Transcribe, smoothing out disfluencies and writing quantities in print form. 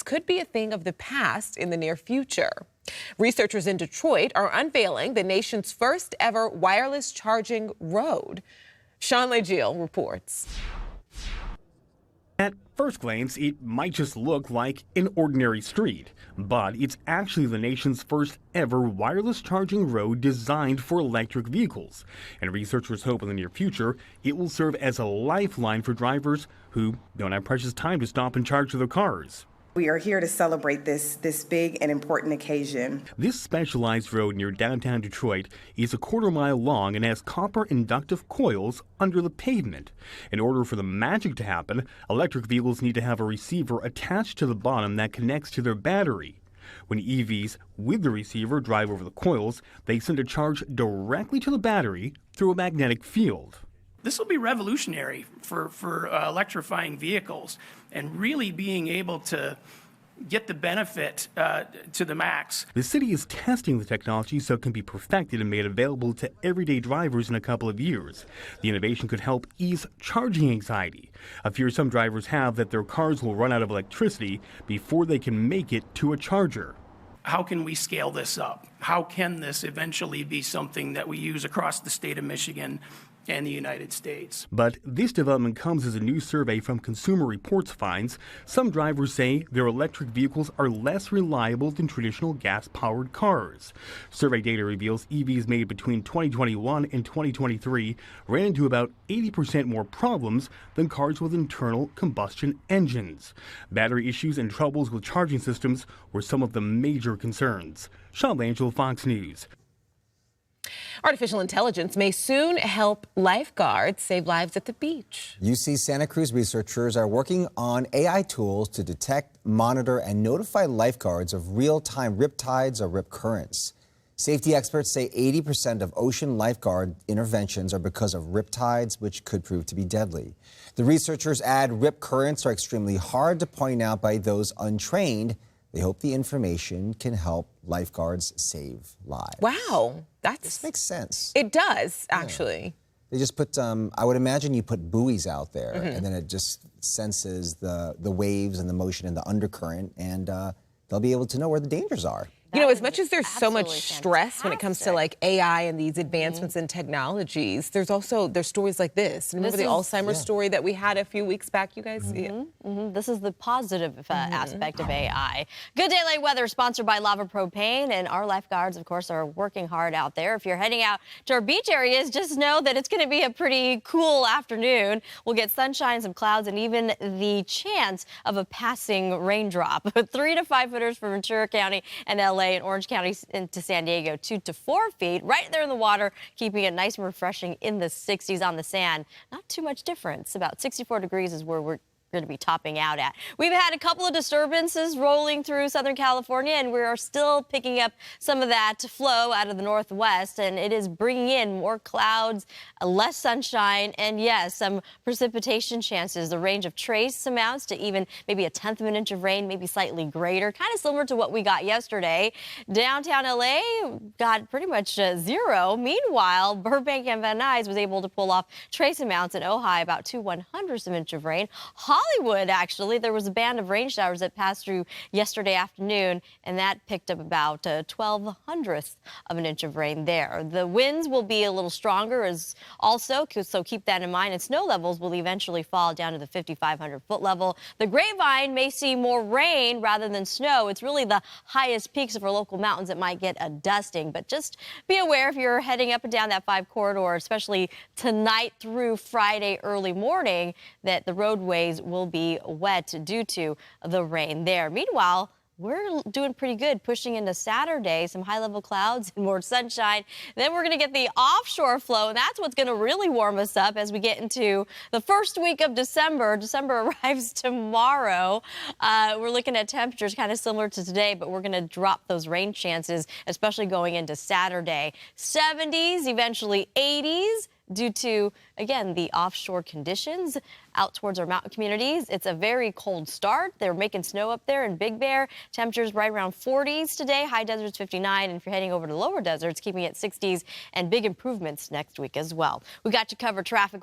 could be a thing of the past in the near future. Researchers in Detroit are unveiling the nation's first ever wireless charging road. Sean Legiel reports. At first glance, it might just look like an ordinary street, but it's actually the nation's first ever wireless charging road designed for electric vehicles. And researchers hope in the near future it will serve as a lifeline for drivers who don't have precious time to stop and charge their cars. We are here to celebrate this big and important occasion. This specialized road near downtown Detroit is a quarter-mile long and has copper inductive coils under the pavement. In order for the magic to happen, electric vehicles need to have a receiver attached to the bottom that connects to their battery. When EVs with the receiver drive over the coils, they send a charge directly to the battery through a magnetic field. This will be revolutionary for electrifying vehicles and really being able to get the benefit to the max. The city is testing the technology so it can be perfected and made available to everyday drivers in a couple of years. The innovation could help ease charging anxiety, a fear some drivers have that their cars will run out of electricity before they can make it to a charger. How can we scale this up? How can this eventually be something that we use across the state of Michigan and the United States? But this development comes as a new survey from Consumer Reports finds some drivers say their electric vehicles are less reliable than traditional gas-powered cars. Survey data reveals EVs made between 2021 and 2023 ran into about 80% more problems than cars with internal combustion engines. Battery issues and troubles with charging systems were some of the major concerns. Sean Legiel, Fox News. Artificial intelligence may soon help lifeguards save lives at the beach. UC Santa Cruz researchers are working on AI tools to detect, monitor, and notify lifeguards of real-time rip tides or rip currents. Safety experts say 80% of ocean lifeguard interventions are because of rip tides, which could prove to be deadly. The researchers add rip currents are extremely hard to point out by those untrained. They hope the information can help lifeguards save lives. Wow, This makes sense. It does, actually. Yeah. They just put, I would imagine you put buoys out there, and then it just senses the waves and the motion and the undercurrent, and they'll be able to know where the dangers are. You know, as much as there's so much stress when it comes to like AI and these advancements in technologies, there's stories like this. Remember the Alzheimer's story that we had a few weeks back, you guys? This is the positive aspect of AI. Good Day Late Weather sponsored by Lava Propane, and our lifeguards, of course, are working hard out there. If you're heading out to our beach areas, just know that it's going to be a pretty cool afternoon. We'll get sunshine, some clouds, and even the chance of a passing raindrop. 3 to 5 footers for Ventura County and LA. And Orange County into San Diego, 2 to 4 feet, right there in the water, keeping it nice and refreshing in the 60s on the sand. Not too much difference. About 64 degrees is where we're going to be topping out at. We've had a couple of disturbances rolling through Southern California, and we are still picking up some of that flow out of the northwest, and it is bringing in more clouds, less sunshine, and yes, some precipitation chances. The range of trace amounts to even maybe 1/10 of an inch of rain, maybe slightly greater, kind of similar to what we got yesterday. Downtown LA got pretty much 0. Meanwhile, Burbank and Van Nuys was able to pull off trace amounts in Ojai, about 2/100 of an inch of rain. Hollywood, actually, there was a band of rain showers that passed through yesterday afternoon, and that picked up about 1/1200th of an inch of rain there. The winds will be a little stronger as also, so keep that in mind, and snow levels will eventually fall down to the 5,500-foot level. The Grapevine may see more rain rather than snow. It's really the highest peaks of our local mountains that might get a dusting, but just be aware if you're heading up and down that 5 corridor, especially tonight through Friday early morning, that the roadways will be wet due to the rain there. Meanwhile, we're doing pretty good pushing into Saturday. Some high-level clouds and more sunshine. Then we're going to get the offshore flow, and that's what's going to really warm us up as we get into the first week of December. December arrives tomorrow. We're looking at temperatures kind of similar to today, but we're going to drop those rain chances, especially going into Saturday. 70s, eventually 80s. Due to, again, the offshore conditions out towards our mountain communities. It's a very cold start. They're making snow up there in Big Bear. Temperatures right around 40s today. High deserts 59. And if you're heading over to lower deserts, keeping it 60s, and big improvements next week as well. We got you covered traffic.